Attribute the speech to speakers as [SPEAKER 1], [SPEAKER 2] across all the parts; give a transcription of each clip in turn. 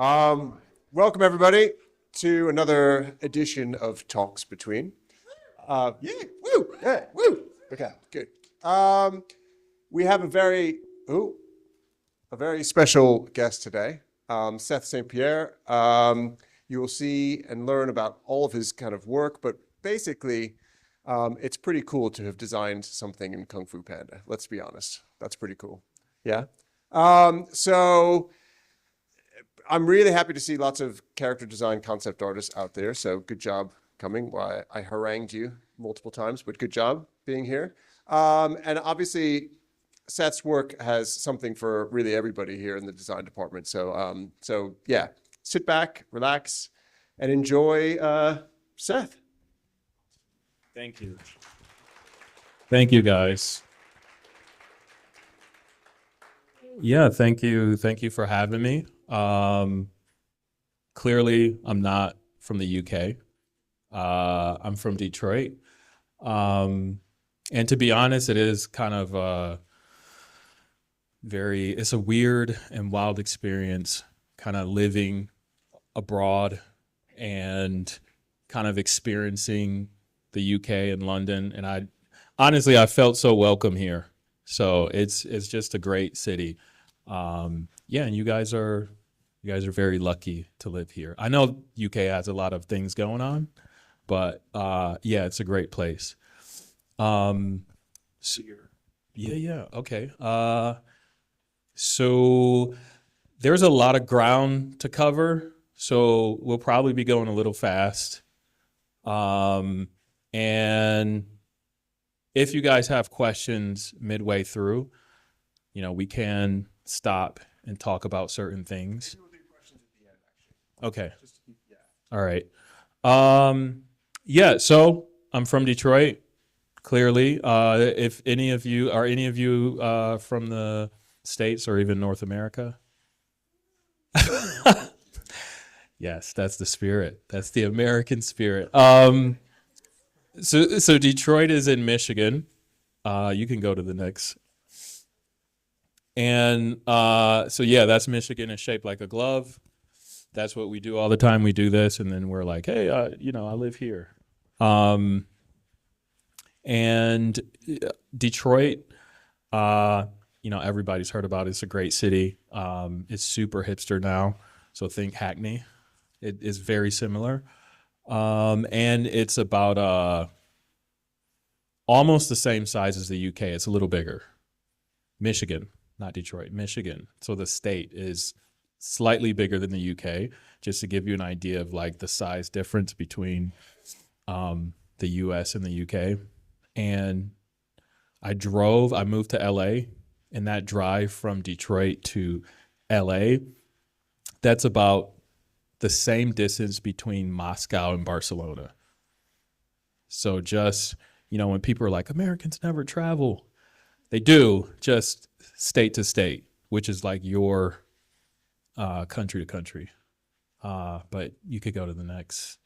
[SPEAKER 1] Welcome everybody to another edition of Talks Between. Woo. Okay, good. We have a very special guest today, Seth St. Pierre. You will see and learn about all of his kind of work, but basically, it's pretty cool to have designed something in Kung Fu Panda. Let's be honest, that's pretty cool. Yeah. So I'm really happy to see lots of character design concept artists out there. So good job coming. Well, I harangued you multiple times, but good job being here. And obviously, Seth's work has something for really everybody here in the design department. So yeah, sit back, relax, and enjoy Seth.
[SPEAKER 2] Thank you. Thank you, guys. Yeah, thank you. Thank you for having me. Clearly, I'm not from the UK. I'm from Detroit. And to be honest, it is kind of it's a weird and wild experience kind of living abroad and kind of experiencing the UK and London. And I felt so welcome here. So it's just a great city. Yeah, and you guys are very lucky to live here. I know UK has a lot of things going on, but yeah, it's a great place. Okay. So there's a lot of ground to cover, so we'll probably be going a little fast. And if you guys have questions midway through, we can stop and talk about certain things. Okay. All right. Yeah, so I'm from Detroit, clearly. If any of you from the States or even North America? Yes, that's the spirit. That's the American spirit. So Detroit is in Michigan. You can go to the next. And so yeah, that's Michigan. It's shaped like a glove. That's what we do all the time. We do this, and then we're like, hey, I live here. And Detroit, everybody's heard about it. It's a great city. It's super hipster now. So think Hackney. It is very similar. And it's about almost the same size as the UK. It's a little bigger. Michigan, not Detroit, Michigan. So the state is slightly bigger than the UK, just to give you an idea of like the size difference between the US and the UK. And I moved to LA, and that drive from Detroit to LA, that's about the same distance between Moscow and Barcelona. So just, when people are like, Americans never travel, they do, just state to state, which is like your country to country. But you could go to the next.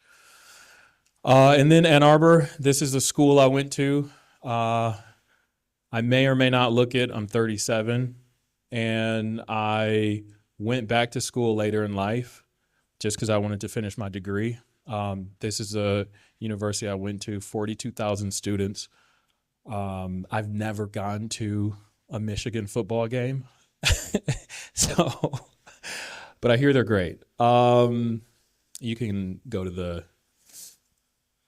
[SPEAKER 2] And then Ann Arbor, this is the school I went to. I may or may not look it. I'm 37, and I went back to school later in life just because I wanted to finish my degree. This is a university I went to, 42,000 students. I've never gone to a Michigan football game. But I hear they're great. You can go to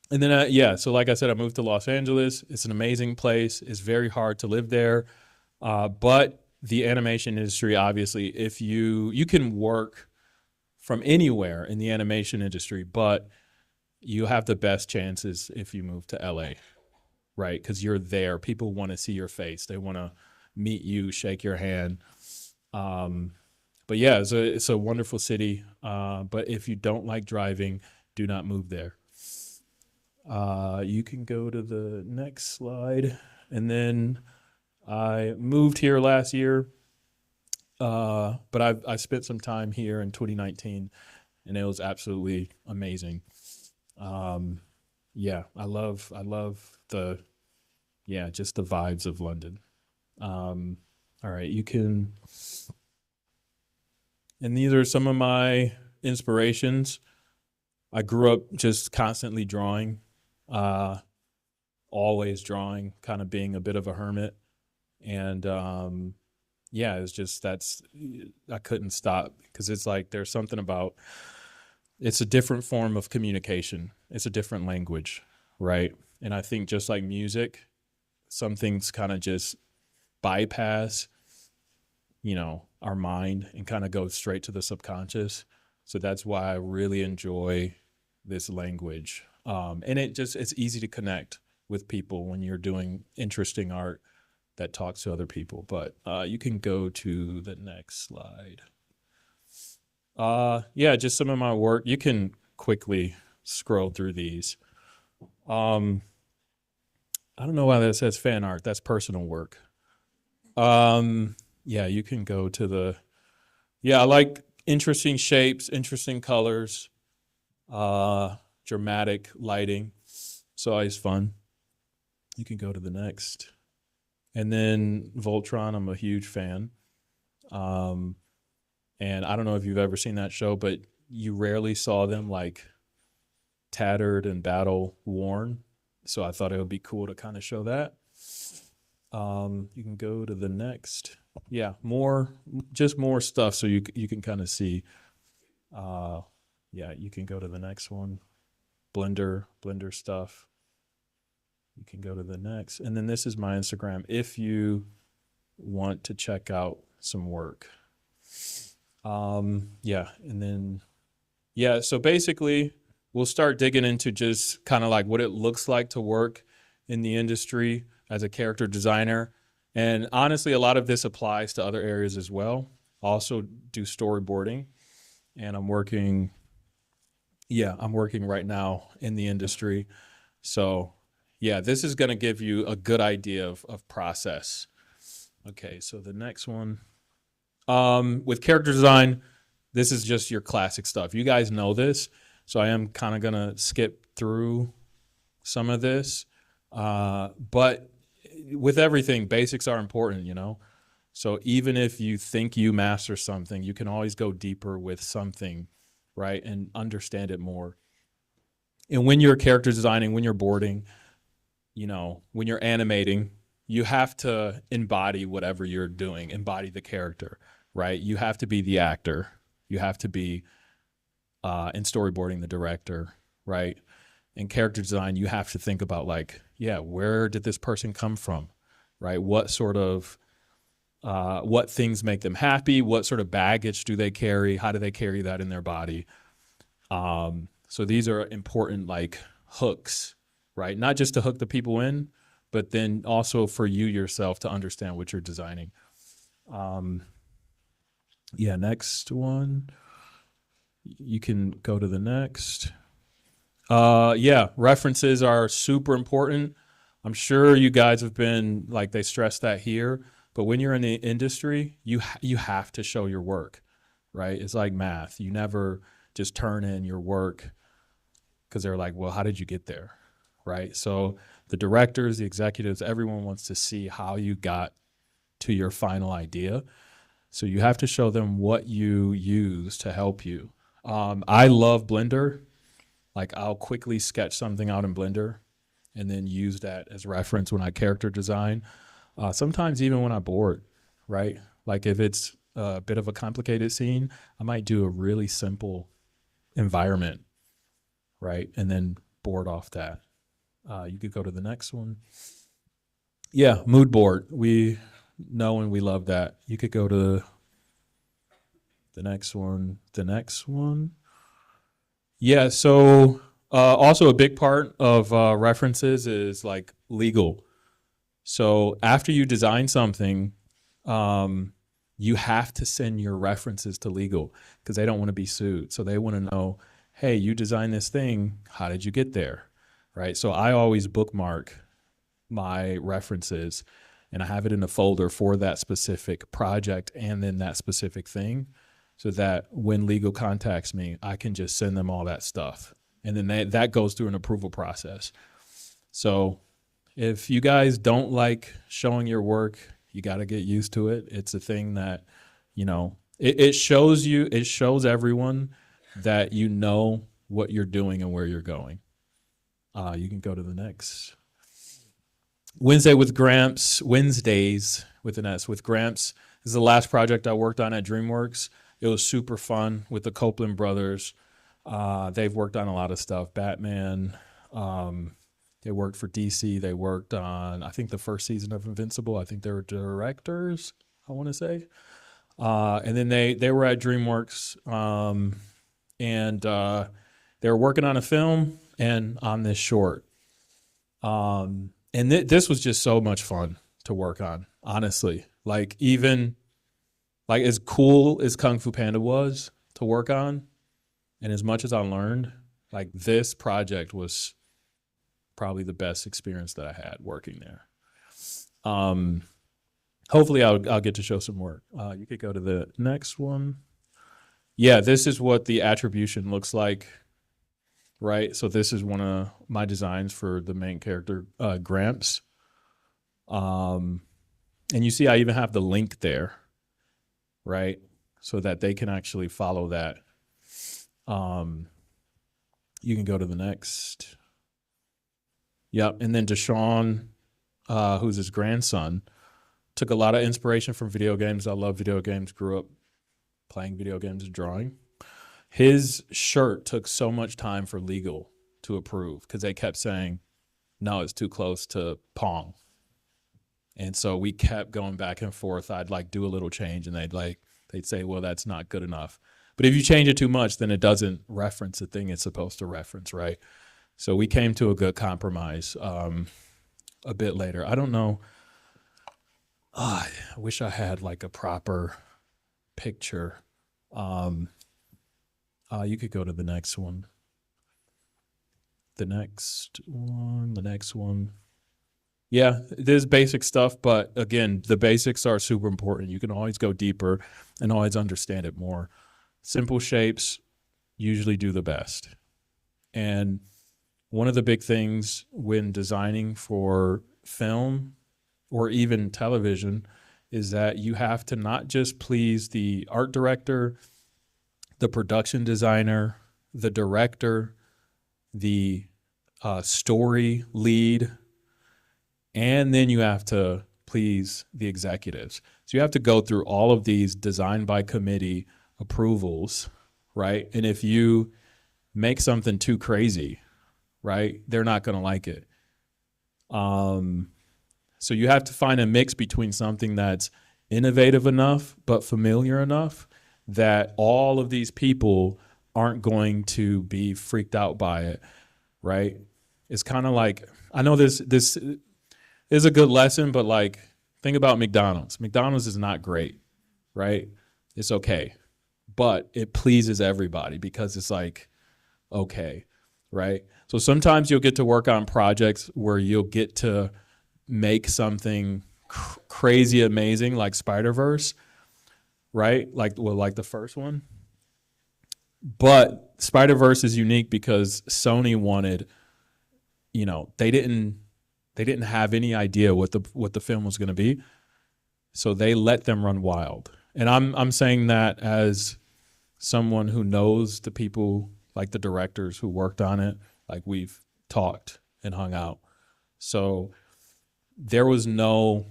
[SPEAKER 2] and then, so like I said, I moved to Los Angeles. It's an amazing place. It's very hard to live there. But the animation industry, obviously, if you can work from anywhere in the animation industry, but you have the best chances if you move to LA, right? Because you're there. People want to see your face. They want to meet you, shake your hand. But yeah, it's a wonderful city. But if you don't like driving, do not move there. You can go to the next slide. And then I moved here last year, but I spent some time here in 2019, and it was absolutely amazing. Yeah, I love just the vibes of London. All right, you can And these are some of my inspirations. I grew up just constantly drawing, uh, always drawing, kind of being a bit of a hermit. And yeah, it's just I couldn't stop because it's like there's something about it's a different form of communication. It's a different language, right? And I think just like music, some things kind of just bypass, our mind and kind of go straight to the subconscious. So that's why I really enjoy this language. And it's easy to connect with people when you're doing interesting art that talks to other people. But you can go to the next slide. Yeah, just some of my work. You can quickly scroll through these. I don't know why that says fan art. That's personal work. Yeah, you can go to I like interesting shapes, interesting colors, dramatic lighting. So always fun. You can go to the next. And then Voltron, I'm a huge fan. And I don't know if you've ever seen that show, but you rarely saw them like tattered and battle worn. So I thought it would be cool to kind of show that. You can go to the next. Yeah, more stuff so you can kind of see. Yeah, you can go to the next one. Blender stuff. You can go to the next. And then this is my Instagram if you want to check out some work. Yeah, and then so basically we'll start digging into just kind of like what it looks like to work in the industry as a character designer. And honestly, a lot of this applies to other areas as well. I also do storyboarding, and I'm working right now in the industry. So yeah, this is going to give you a good idea of process. Okay, so the next one. With character design, this is just your classic stuff. You guys know this, so I am kind of going to skip through some of this. But with everything, basics are important, So even if you think you master something, you can always go deeper with something, right, and understand it more. And when you're character designing, when you're boarding, when you're animating, you have to embody whatever you're doing, embody the character, right? You have to be the actor. You have to be in storyboarding the director, right? In character design, you have to think about where did this person come from, right? What sort of, what things make them happy? What sort of baggage do they carry? How do they carry that in their body? So these are important hooks, right? Not just to hook the people in, but then also for you yourself to understand what you're designing. Next one. You can go to the next. References are super important. I'm sure you guys have been they stress that here, but when you're in the industry, you have to show your work, right? It's like math. You never just turn in your work because they're like, well, how did you get there, right? So the directors, the executives, everyone wants to see how you got to your final idea. So you have to show them what you use to help you. I love Blender. I'll quickly sketch something out in Blender and then use that as reference when I character design. Sometimes even when I board, right? If it's a bit of a complicated scene, I might do a really simple environment, right? And then board off that. You could go to the next one. Yeah, mood board. We know and we love that. You could go to the next one. Yeah, so also a big part of references is legal. So after you design something, you have to send your references to legal because they don't want to be sued. So they want to know, hey, you designed this thing. How did you get there? Right? So I always bookmark my references and I have it in a folder for that specific project and then that specific thing so that when legal contacts me, I can just send them all that stuff. And then that goes through an approval process. So if you guys don't like showing your work, you got to get used to it. It's a thing that, It shows you, it shows everyone that you know what you're doing and where you're going. You can go to the next. Wednesdays with an S with Gramps. This is the last project I worked on at DreamWorks. It was super fun with the Copeland brothers. They've worked on a lot of stuff. Batman. They worked for DC. They worked on, I think, the first season of Invincible. I think they were directors, I want to say. And then they were at DreamWorks, and they were working on a film and on this short. And this was just so much fun to work on, honestly. Like, even like as cool as Kung Fu Panda was to work on, and as much as I learned, like this project was probably the best experience that I had working there. Hopefully I'll get to show some work. You could go to the next one. Yeah, this is what the attribution looks like, right? So this is one of my designs for the main character, Gramps. And you see I even have the link there, right? So that they can actually follow that. You can go to the next. Yep, and then Deshaun, who's his grandson, took a lot of inspiration from video games. I love video games, grew up playing video games and drawing. His shirt took so much time for legal to approve because they kept saying, no, it's too close to Pong. And so we kept going back and forth. I'd like do a little change and they'd say, well, that's not good enough. But if you change it too much, then it doesn't reference the thing it's supposed to reference, right? So we came to a good compromise a bit later. I don't know. I wish I had like a proper picture. You could go to the next one. The next one. Yeah, there's basic stuff, but again, the basics are super important. You can always go deeper and always understand it more. Simple shapes usually do the best. And one of the big things when designing for film or even television is that you have to not just please the art director, the production designer, the director, the story lead, and then you have to please the executives. So you have to go through all of these design by committee approvals, right? And if you make something too crazy, right, they're not going to like it. So you have to find a mix between something that's innovative enough but familiar enough that all of these people aren't going to be freaked out by it, right? It's kind of like, I know this is a good lesson, but like, think about McDonald's. McDonald's is not great, right? It's okay, but it pleases everybody because it's like, okay, right? So sometimes you'll get to work on projects where you'll get to make something crazy amazing like Spider-Verse, right? Like the first one. But Spider-Verse is unique because Sony wanted, they didn't have any idea what the film was going to be. So they let them run wild. And I'm saying that as someone who knows the people, like the directors who worked on it, like we've talked and hung out. So there was no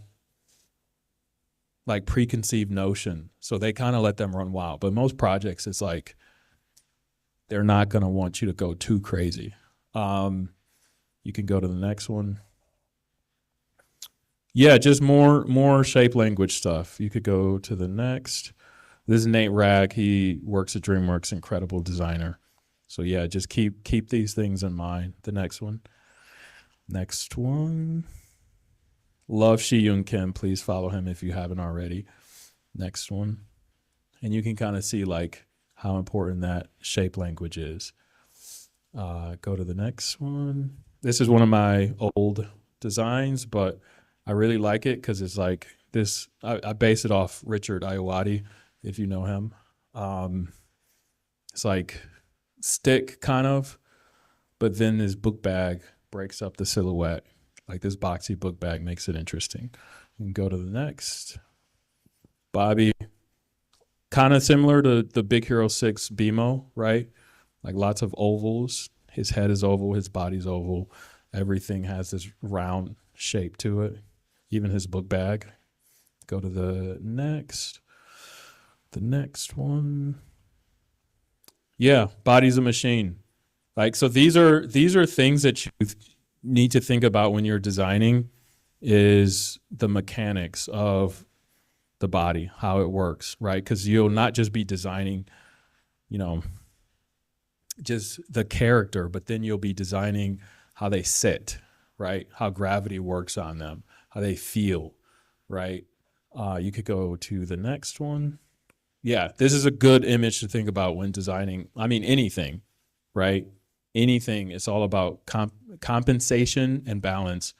[SPEAKER 2] like preconceived notion. So they kind of let them run wild. But most projects, it's like, they're not going to want you to go too crazy. You can go to the next one. Yeah, just more shape language stuff. You could go to the next. This is Nate Ragg. He works at DreamWorks, incredible designer. So yeah, just keep these things in mind. The next one. Next one. Love Shi Yoon Kim. Please follow him if you haven't already. Next one. And you can kind of see like how important that shape language is. Go to the next one. This is one of my old designs, but I really like it because it's like this. I base it off Richard Ayoade, if you know him. It's like stick kind of, but then this book bag breaks up the silhouette. Like this boxy book bag makes it interesting. You can go to the next. Bobby, kind of similar to the Big Hero 6 BMO, right? Like lots of ovals. His head is oval, his body's oval. Everything has this round shape to it, even his book bag. Go to the next one. Yeah, body's a machine. Like, so these are things that you need to think about when you're designing, is the mechanics of the body, how it works, right? Because you'll not just be designing, just the character, but then you'll be designing how they sit, right? How gravity works on them, how they feel, right? You could go to the next one. Yeah, this is a good image to think about when designing. I mean, anything, right? Anything. It's all about compensation and balance.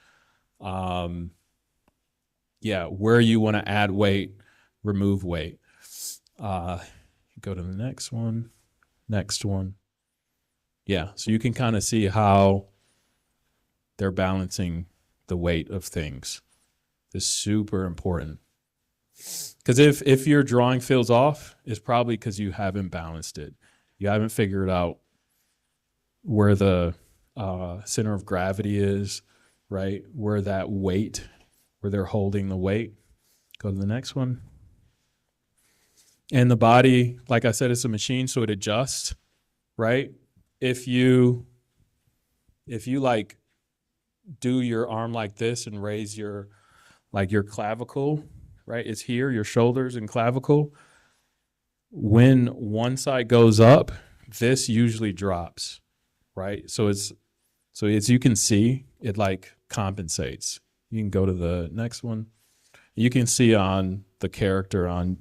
[SPEAKER 2] Where you want to add weight, remove weight. Go to the next one. Next one. Yeah, so you can kind of see how they're balancing the weight of things. This is super important. Because if your drawing feels off, it's probably because you haven't balanced it. You haven't figured out where the center of gravity is, right? Where that weight, where they're holding the weight. Go to the next one. And the body, like I said, it's a machine, so it adjusts, right? If you like do your arm like this and raise your clavicle, right? It's here, your shoulders and clavicle. When one side goes up, this usually drops, right? So as you can see, it like compensates. You can go to the next one. You can see on the character on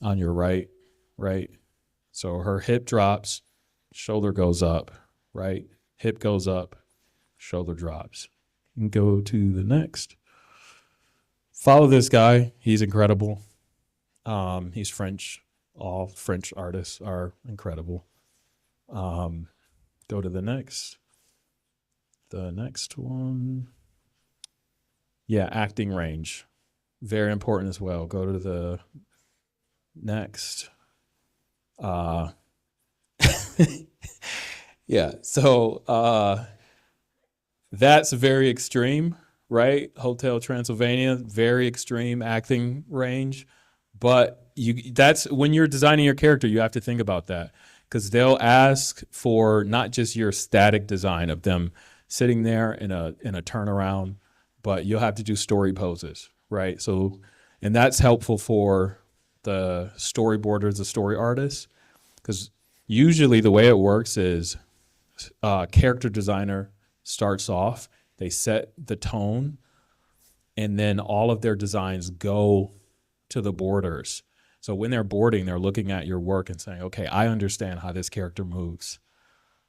[SPEAKER 2] your right? So her hip drops, shoulder goes up, right? Hip goes up, shoulder drops. You can go to the next. Follow this guy. He's incredible. He's French. All French artists are incredible. Go to the next. The next one. Yeah, acting range. Very important as well. Go to the next. Yeah, so that's very extreme, right? Hotel Transylvania, very extreme acting range. But that's when you're designing your character, you have to think about that, because they'll ask for not just your static design of them sitting there in a turnaround, but you'll have to do story poses, right? So, and that's helpful for the storyboarders, the story artists, because usually the way it works is character designer starts off, they set the tone, and then all of their designs go to the boarders. So when they're boarding, they're looking at your work and saying, okay, I understand how this character moves,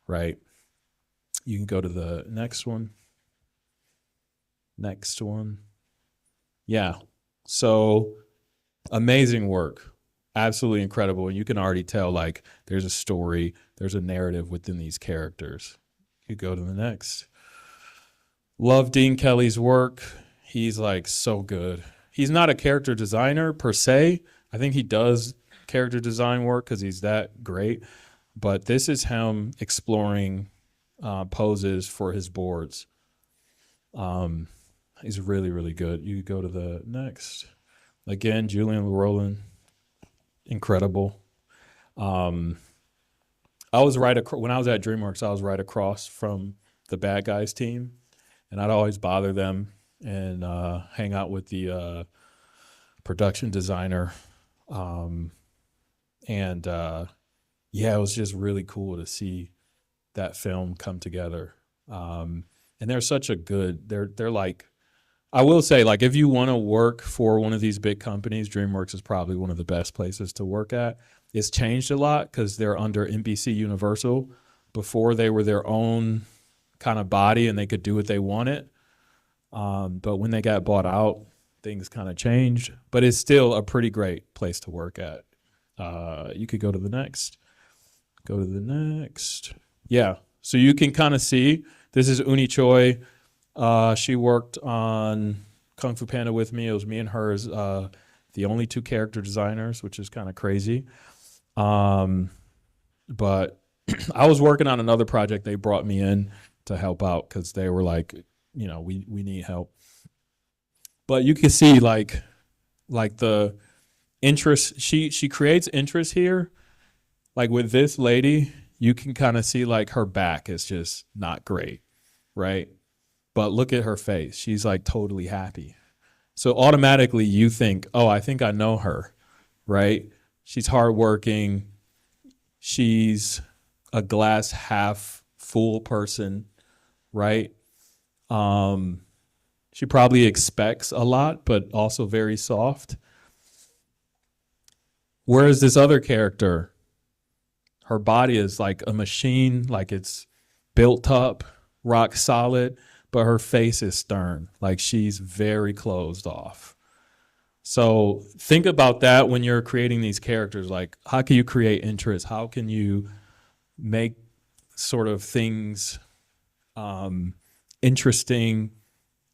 [SPEAKER 2] right? You can go to the next one. Next one. Yeah. So amazing work. Absolutely incredible. And you can already tell, like, there's a story, there's a narrative within these characters. You go to the next. Love Dean Kelly's work. He's like so good. He's not a character designer per se. I think he does character design work because he's that great. But this is him exploring poses for his boards. He's really, really good. You go to the next. Again, Julian Llewellyn, incredible. I was when I was at DreamWorks, I was right across from the bad guys team, and I'd always bother them and hang out with the production designer. Yeah, it was just really cool to see that film come together. And they're such a good, they're like, I will say, like, if you want to work for one of these big companies, DreamWorks is probably one of the best places to work at. It's changed a lot because they're under NBC Universal. Before, they were their own kind of body and they could do what they wanted. But when they got bought out, things kind of changed. But it's still a pretty great place to work at. You could go to the next. Go to the next. Yeah. So you can kind of see, this is Uni Choi. She worked on Kung Fu Panda with me. It was me and hers the only two character designers, which is kind of crazy. But I was working on another project. They brought me in to help out because they were like, we need help. But you can see like the interest. She creates interest here. Like with this lady, you can kind of see like her back is just not great, right? But look at her face. She's like totally happy. So automatically you think, oh, I think I know her, right? She's hardworking. She's a glass half full person, right? She probably expects a lot, but also very soft. Whereas this other character, her body is like a machine, like it's built up, rock solid, but her face is stern, like she's very closed off. So think about that when you're creating these characters. Like, how can you create interest? How can you make sort of things interesting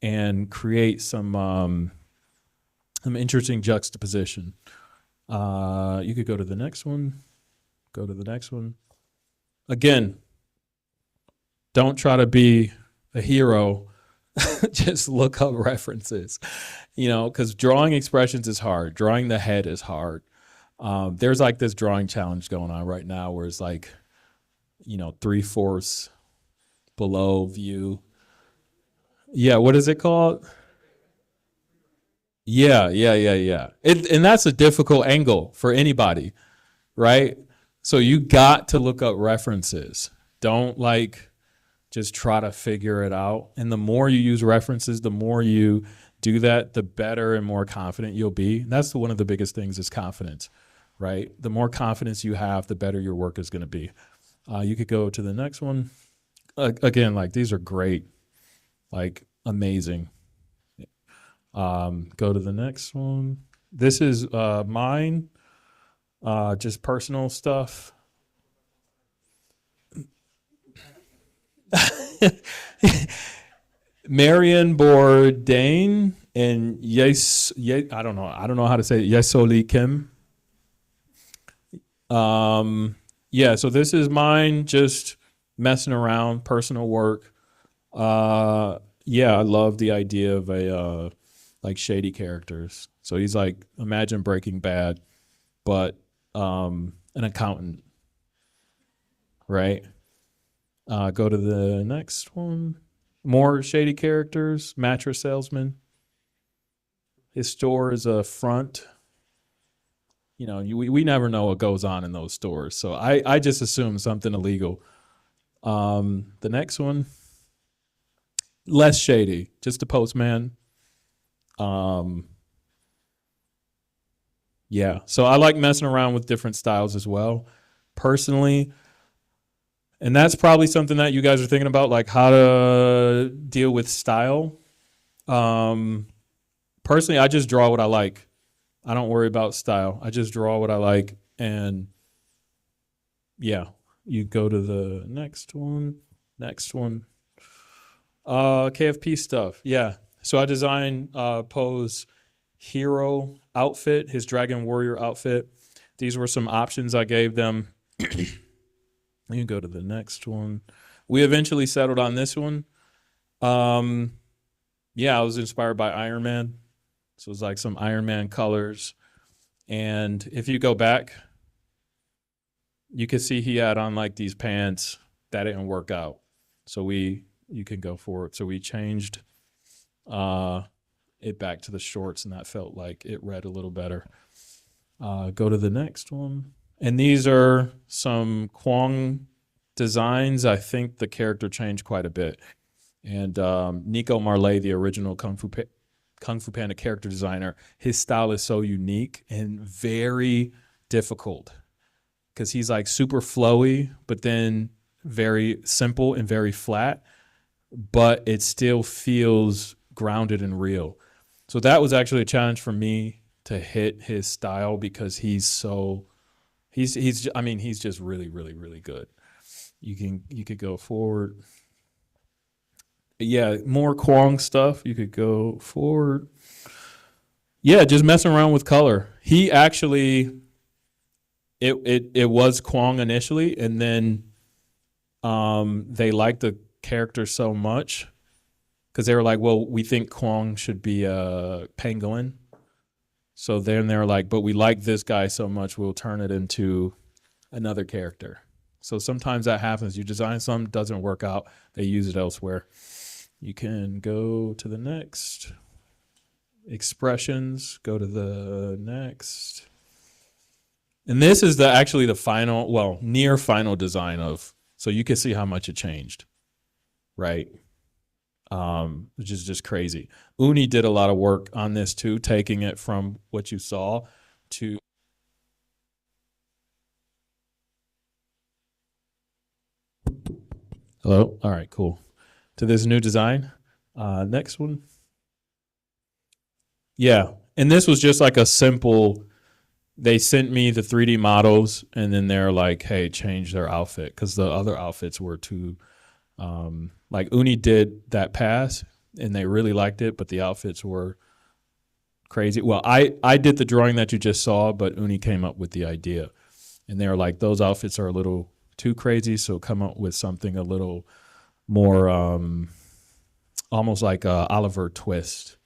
[SPEAKER 2] and create some interesting juxtaposition? You could go to the next one. Go to the next one. Again, don't try to be a hero. Just look up references, because drawing expressions is hard. Drawing the head is hard. There's like this drawing challenge going on right now where it's like, 3/4 below view. Yeah, what is it called? Yeah. And that's a difficult angle for anybody, right? So you got to look up references. Don't just try to figure it out. And the more you use references, the more you do that, the better and more confident you'll be. And that's one of the biggest things is confidence, right? The more confidence you have, the better your work is going to be. You could go to the next one. Again, these are great, amazing. Go to the next one. This is mine, just personal stuff. Marion Bourdain and I don't know how to say it, Yesoli Kim. So this is mine, just messing around, personal work. I love the idea of a shady characters. So he's imagine Breaking Bad, but an accountant, right? Go to the next one. More shady characters. Mattress salesman. His store is a front. We never know what goes on in those stores. So I just assume something illegal. The next one. Less shady. Just a postman. So I like messing around with different styles as well. Personally, and that's probably something that you guys are thinking about, how to deal with style. Personally, I just draw what I like. I don't worry about style. I just draw what I like. And you go to the next one. KFP stuff. Yeah. So I designed Poe's hero outfit, his Dragon Warrior outfit. These were some options I gave them. You can go to the next one. We eventually settled on this one. I was inspired by Iron Man. So it was some Iron Man colors. And if you go back, you can see he had on these pants. That didn't work out. So you can go for it. So we changed it back to the shorts, and that felt like it read a little better. Go to the next one. And these are some Kwong designs. I think the character changed quite a bit. And Nico Marley, the original Kung Fu Panda character designer, his style is so unique and very difficult because he's super flowy, but then very simple and very flat, but it still feels grounded and real. So that was actually a challenge for me to hit his style because he's just really, really, really good. You could go forward. Yeah, more Kwong stuff. You could go forward. Yeah, just messing around with color. He actually, it was Kwong initially, and then they liked the character so much because they were like, well, we think Kwong should be a pangolin. So then they're like, but we like this guy so much, we'll turn it into another character. So sometimes that happens. You design something, doesn't work out, they use it elsewhere. You can go to the next. Expressions, go to the next. And this is actually the final, well, near final design of, so you can see how much it changed, right? Which is just crazy. Uni did a lot of work on this too, taking it from what you saw to hello. All right, cool. To this new design. Next one. Yeah, and this was just like a simple. They sent me the 3D models, and then they're like, "Hey, change their outfit," because the other outfits were too. Like Uni did that pass, and they really liked it, but the outfits were crazy. Well, I did the drawing that you just saw, but Uni came up with the idea, and they were like, "Those outfits are a little too crazy, so come up with something a little more, almost like a Oliver Twist."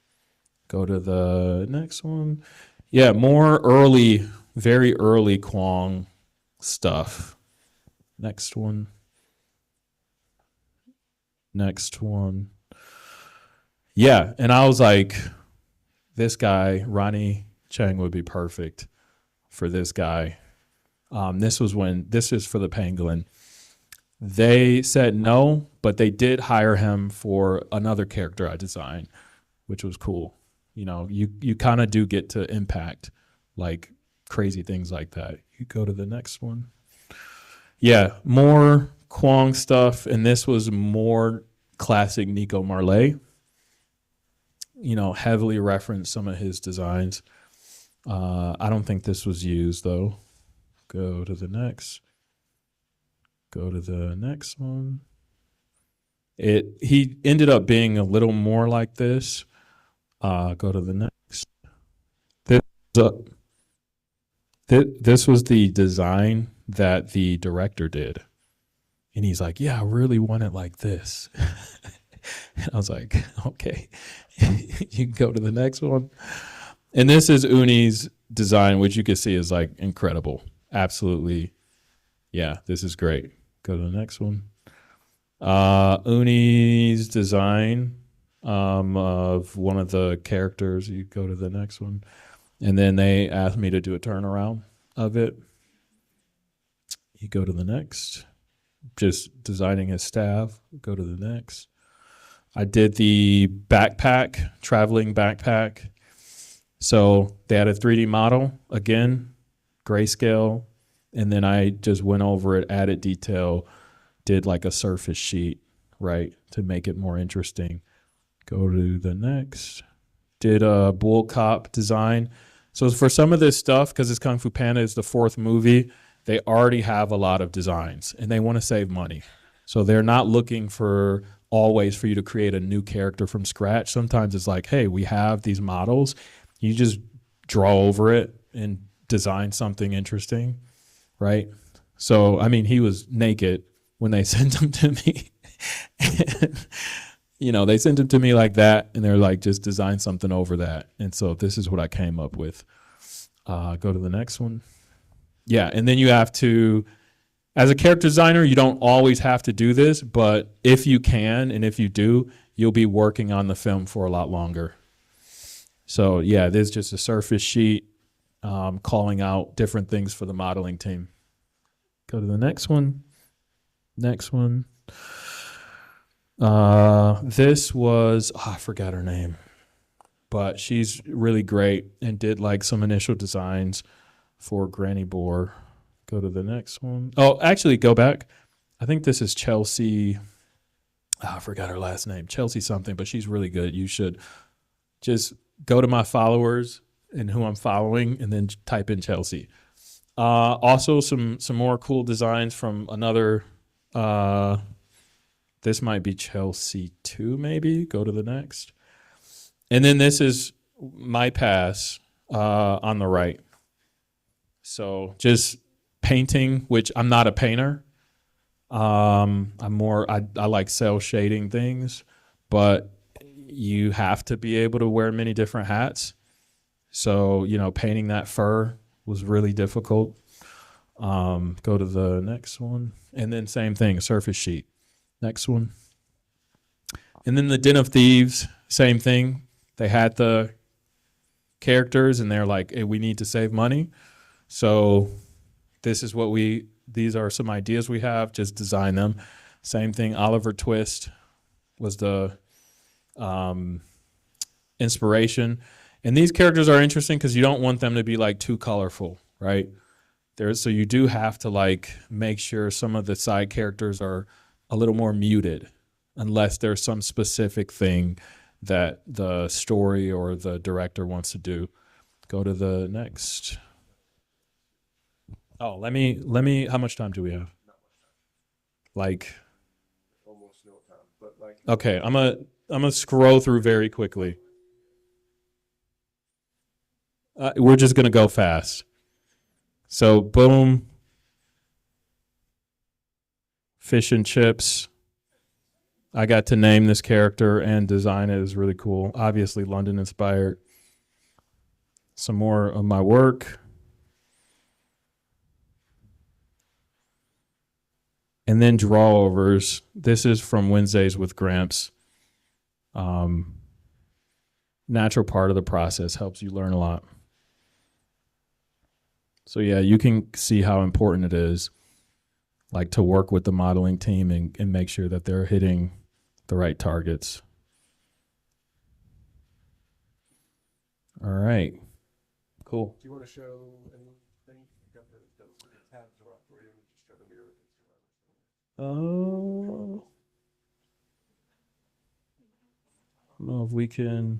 [SPEAKER 2] Go to the next one. Yeah, more early, very early Kwong stuff. Next one. Next one. Yeah, and I was like, this guy, Ronnie Chang, would be perfect for this guy. This is for the pangolin. They said no, but they did hire him for another character I designed, which was cool. You know, you kind of do get to impact like crazy things like that. You go to the next one. Yeah, more Kwong stuff, and this was more classic Nico Marley. You know, heavily referenced some of his designs. I don't think this was used though. Go to the next. Go to the next one. He ended up being a little more like this. Go to the next. This was the design that the director did. And he's like, yeah, I really want it like this. And I was like, okay, you can go to the next one. And this is Uni's design, which you can see is like incredible. Absolutely. Yeah, this is great. Go to the next one. Uni's design of one of the characters. You go to the next one. And then they asked me to do a turnaround of it. You go to the next. Just designing his staff. Go to the next. I did the backpack, traveling backpack. So they had a 3D model, again, grayscale. And then I just went over it, added detail, did like a surface sheet, right, to make it more interesting. Go to the next. Did a bull cop design. So for some of this stuff, because it's Kung Fu Panda is the 4th movie, they already have a lot of designs and they want to save money. So they're not looking for always for you to create a new character from scratch. Sometimes it's like, hey, we have these models. You just draw over it and design something interesting, right? So, I mean, he was naked when they sent him to me. And, you know, they sent him to me like that, and they're like, just design something over that. And so this is what I came up with. Go to the next one. Yeah, and then you have to, as a character designer, you don't always have to do this, but if you can, and if you do, you'll be working on the film for a lot longer. So yeah, this is just a surface sheet calling out different things for the modeling team. Go to the next one. Next one. This was, I forgot her name, but she's really great and did like some initial designs for Granny Boar. Go to the next one. Oh, actually, go back. I think this is Chelsea. I forgot her last name. Chelsea something, but she's really good. You should just go to my followers and who I'm following and then type in Chelsea. Also, some more cool designs from another. This might be Chelsea 2, maybe. Go to the next. And then this is my pass on the right. So just painting, which I'm not a painter. I'm more, I like cell shading things, but you have to be able to wear many different hats. So, painting that fur was really difficult. Go to the next one. And then same thing, surface sheet. Next one. And then the Den of Thieves, same thing. They had the characters and they're like, hey, we need to save money. So these are some ideas we have, just design them. Same thing, Oliver Twist was the inspiration. And these characters are interesting because you don't want them to be like too colorful, right? So you do have to like make sure some of the side characters are a little more muted, unless there's some specific thing that the story or the director wants to do. Go to the next. Oh, let me. How much time do we have? Like.
[SPEAKER 1] Almost no time, but like.
[SPEAKER 2] Okay, I'm gonna scroll through very quickly. We're just gonna go fast. So boom. Fish and chips. I got to name this character and design it. Is really cool. Obviously London inspired. Some more of my work. And then drawovers. This is from Wednesdays with Gramps. Natural part of the process, helps you learn a lot. So yeah, you can see how important it is, like to work with the modeling team and make sure that they're hitting the right targets. All right, cool.
[SPEAKER 1] Do you want to show anything? You got the tabs are up, or you want to just show the mirror?
[SPEAKER 2] Oh, I don't know if we can.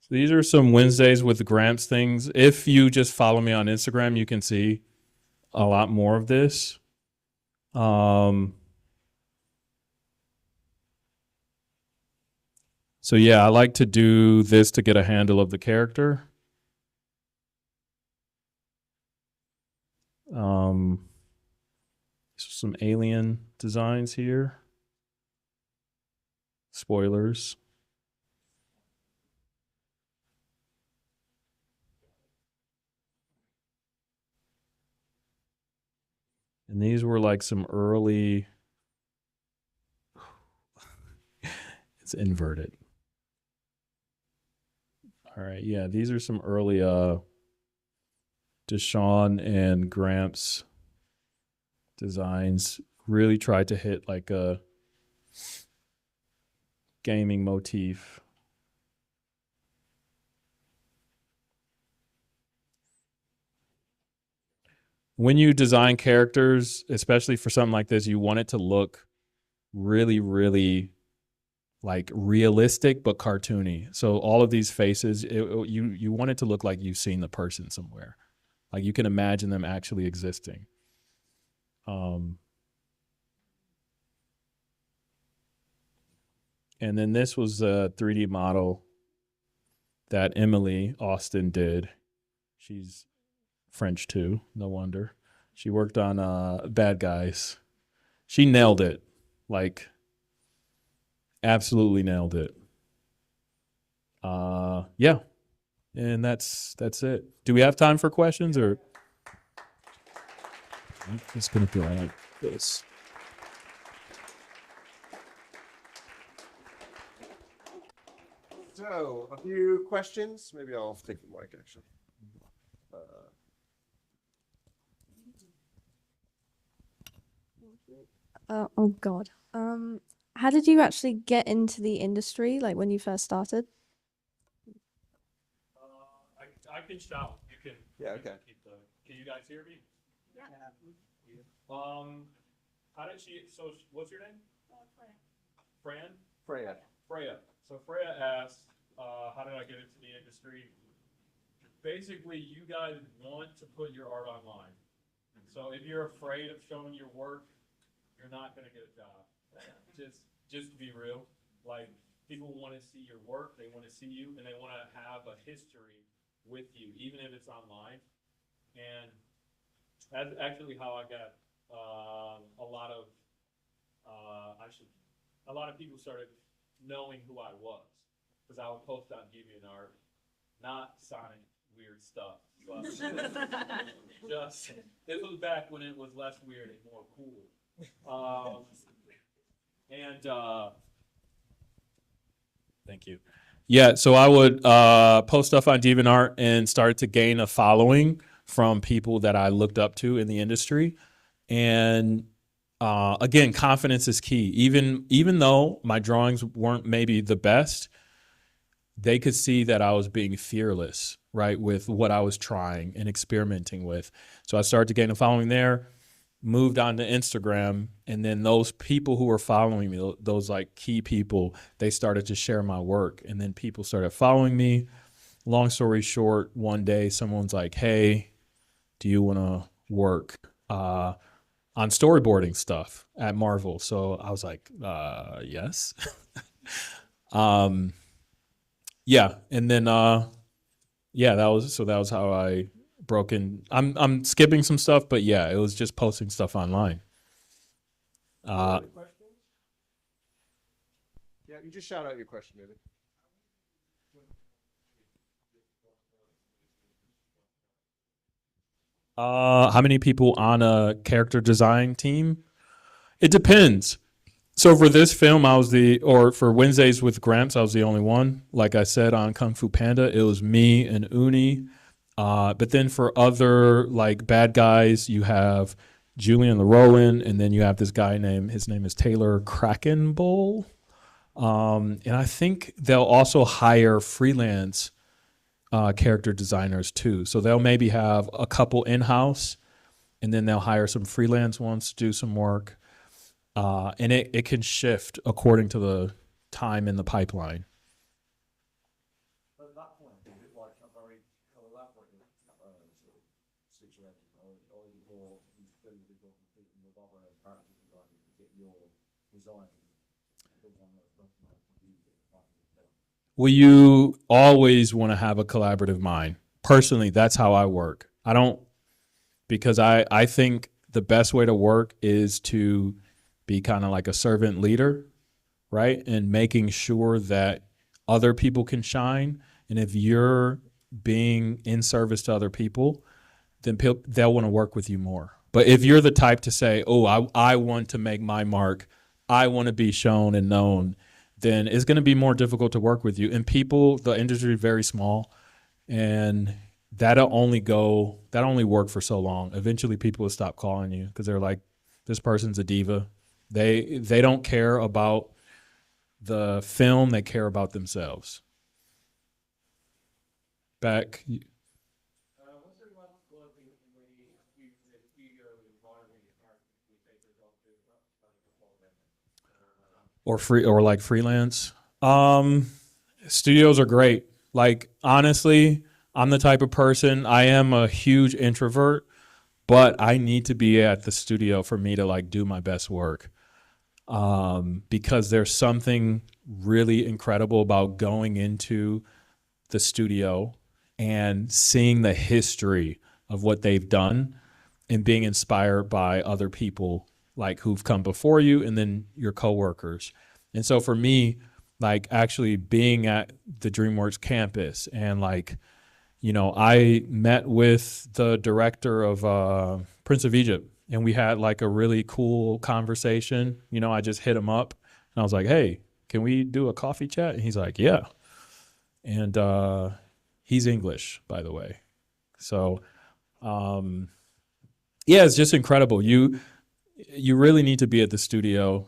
[SPEAKER 2] So these are some Wednesdays with Gramps things. If you just follow me on Instagram, you can see a lot more of this. So yeah, I like to do this to get a handle of the character. Some alien designs here. Spoilers. And these were like some early, it's inverted. All right, yeah, these are some early Deshawn and Gramps designs. Really tried to hit like a gaming motif. When you design characters, especially for something like this, you want it to look really, really like realistic but cartoony. So all of these faces, you want it to look like you've seen the person somewhere. Like you can imagine them actually existing. And then this was a 3D model that Emily Austin did. She's French too, no wonder. She worked on Bad Guys. She nailed it. Like, absolutely nailed it. Yeah. And that's it. Do we have time for questions, or I'm just gonna do it like this?
[SPEAKER 1] So, a few questions. Maybe I'll take the mic, actually.
[SPEAKER 3] Oh God. How did you actually get into the industry, like when you first started?
[SPEAKER 2] I can shout. You can.
[SPEAKER 1] Yeah, okay.
[SPEAKER 2] Can you guys hear me?
[SPEAKER 3] Yeah.
[SPEAKER 2] How did she? So, what's your name? Fran.
[SPEAKER 1] Freya.
[SPEAKER 2] Freya. So Freya asked, how did I get into the industry? Basically, you guys want to put your art online. So if you're afraid of showing your work, you're not going to get a job. Just to be real. Like, people want to see your work, they want to see you, and they want to have a history with you, even if it's online. And that's actually how I got a lot of a lot of people started knowing who I was because I would post on DeviantArt, not Sonic weird stuff, but just this was back when it was less weird and more cool. And Thank you. Yeah, so I would post stuff on DeviantArt and start to gain a following from people that I looked up to in the industry. And again, confidence is key. Even though my drawings weren't maybe the best, they could see that I was being fearless, right, with what I was trying and experimenting with. So I started to gain a following there, moved on to Instagram, and then those people who were following me, those like key people, they started to share my work, and then people started following me. Long story short, one day someone's like, "Hey, do you want to work on storyboarding stuff at Marvel?" So I was like, yes. Yeah, and then yeah, that was how I broke in. I'm skipping some stuff, but yeah, it was just posting stuff online.
[SPEAKER 1] Any questions? Yeah, you just shout out your question, maybe.
[SPEAKER 2] How many people on a character design team? It depends. So for this film, or for Wednesdays with Gramps, I was the only one. Like I said, on Kung Fu Panda, it was me and Uni. But then for other like bad guys, you have Julian the Rowan, and then you have this guy his name is Taylor Krakenbull. And I think they'll also hire freelance character designers too. So they'll maybe have a couple in-house, and then they'll hire some freelance ones to do some work. And it can shift according to the time in the pipeline.
[SPEAKER 4] At that point, is it like a very collaborative sort of situation, or is it more you feel that you're competing with other character designers to get your design?
[SPEAKER 2] Well, you always want to have a collaborative mind. Personally, that's how I work. Because I think the best way to work is to be kind of like a servant leader, right? And making sure that other people can shine. And if you're being in service to other people, then they'll want to work with you more. But if you're the type to say, oh, I want to make my mark, I want to be shown and known, then it's going to be more difficult to work with you. And the industry is very small, and that'll only work for so long. Eventually people will stop calling you because they're like, this person's a diva. They don't care about the film, they care about themselves. Back.
[SPEAKER 4] What's the one quality when you studio environment you take the job to
[SPEAKER 2] Or like freelance. Studios are great. Like honestly, I'm the type of person, I am a huge introvert, but I need to be at the studio for me to like do my best work. Because there's something really incredible about going into the studio and seeing the history of what they've done and being inspired by other people like who've come before you and then your coworkers. And so for me, like actually being at the DreamWorks campus and like, I met with the director of Prince of Egypt, and we had like a really cool conversation. I just hit him up and I was like, hey, can we do a coffee chat? And he's like, yeah. And he's English, by the way. So yeah, it's just incredible. You really need to be at the studio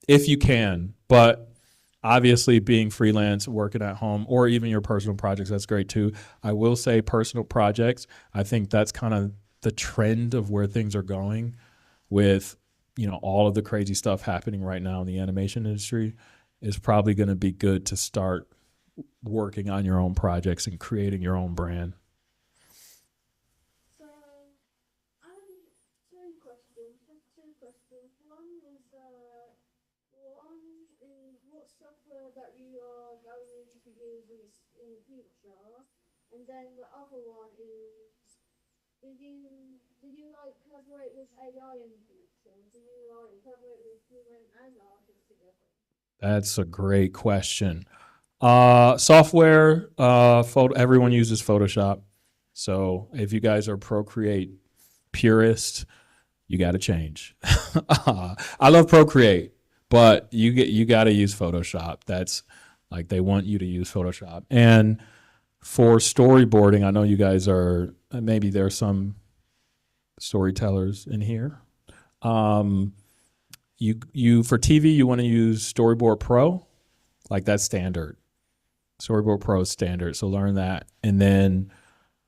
[SPEAKER 2] if you can, but obviously being freelance, working at home, or even your personal projects, that's great too. I will say personal projects, I think that's kind of the trend of where things are going with, all of the crazy stuff happening right now in the animation industry is probably going to be good to start working on your own projects and creating your own brand.
[SPEAKER 3] So, I have two questions. One is, one
[SPEAKER 5] And then the other one is, did you like collaborate with AI in the future? Do you like collaborate with human and artists together?
[SPEAKER 2] That's a great question. Software, everyone uses Photoshop. So if you guys are Procreate purists, you got to change. I love Procreate, but you got to use Photoshop. That's like they want you to use Photoshop. And for storyboarding, I know you guys are, maybe there's some storytellers in here. You for TV, you want to use Storyboard Pro, like that's standard. Storyboard Pro is standard, so learn that. And then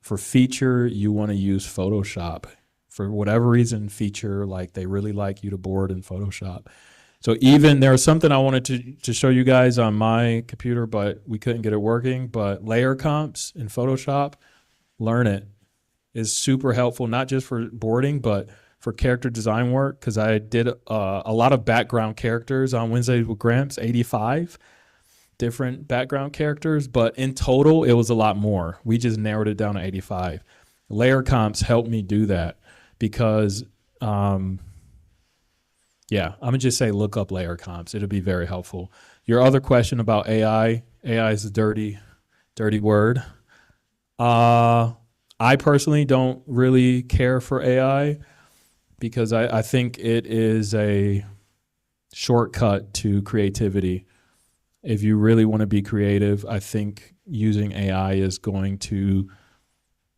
[SPEAKER 2] for feature, you want to use Photoshop. For whatever reason, feature, like they really like you to board in Photoshop. So even there was something I wanted to show you guys on my computer, but we couldn't get it working. But layer comps in Photoshop, learn it. Is super helpful, not just for boarding, but for character design work, because I did a lot of background characters on Wednesdays with Gramps, 85 different background characters, but in total, it was a lot more. We just narrowed it down to 85. Layer comps helped me do that because, yeah, I'm gonna just say look up layer comps. It'll be very helpful. Your other question about AI is a dirty word. I personally don't really care for AI because I think it is a shortcut to creativity. If you really want to be creative, I think using AI is going to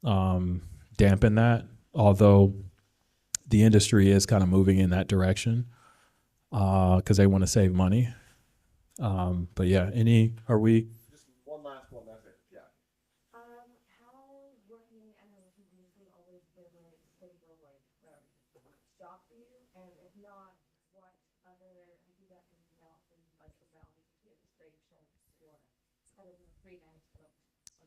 [SPEAKER 2] dampen that, although the industry is kind of moving in that direction because they want to save money. But yeah, are we?
[SPEAKER 1] Just one last one, that's it. Yeah.
[SPEAKER 5] How working and everything always been like stable, like job for you? And if not, what other have you got anything else in like around the illustration or other than freelance?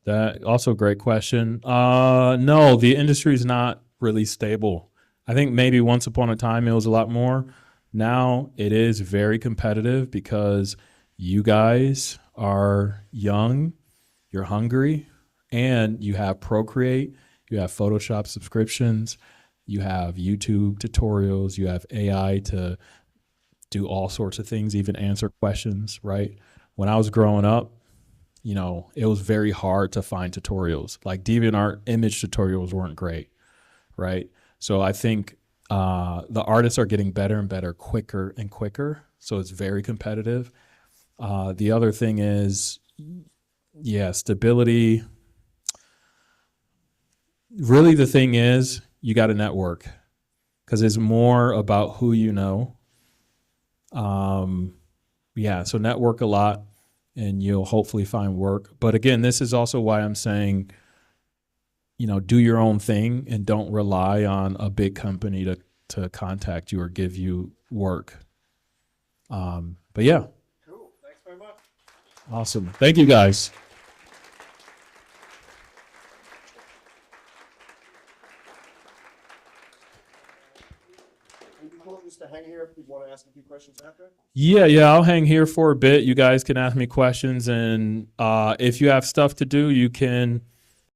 [SPEAKER 2] That also a great question. No, the industry is not really stable. I think maybe once upon a time it was a lot more. Now it is very competitive because you guys are young, you're hungry, and you have Procreate, you have Photoshop subscriptions, you have YouTube tutorials, you have AI to do all sorts of things, even answer questions, right? When I was growing up, you know, it was very hard to find tutorials. Like DeviantArt image tutorials weren't great, right? So I think the artists are getting better and better, quicker and quicker. So it's very competitive. The other thing is, yeah, stability. Really, the thing is, you got to network because it's more about who you know. Yeah, so network a lot and you'll hopefully find work. But again, this is also why I'm saying, you know, do your own thing and don't rely on a big company to contact you or give you work. But yeah.
[SPEAKER 1] Cool. Thanks very much.
[SPEAKER 2] Awesome. Thank you guys.
[SPEAKER 1] Are you cool just to hang here if you want to ask a few questions after?
[SPEAKER 2] Yeah, I'll hang here for a bit. You guys can ask me questions, and if you have stuff to do, you can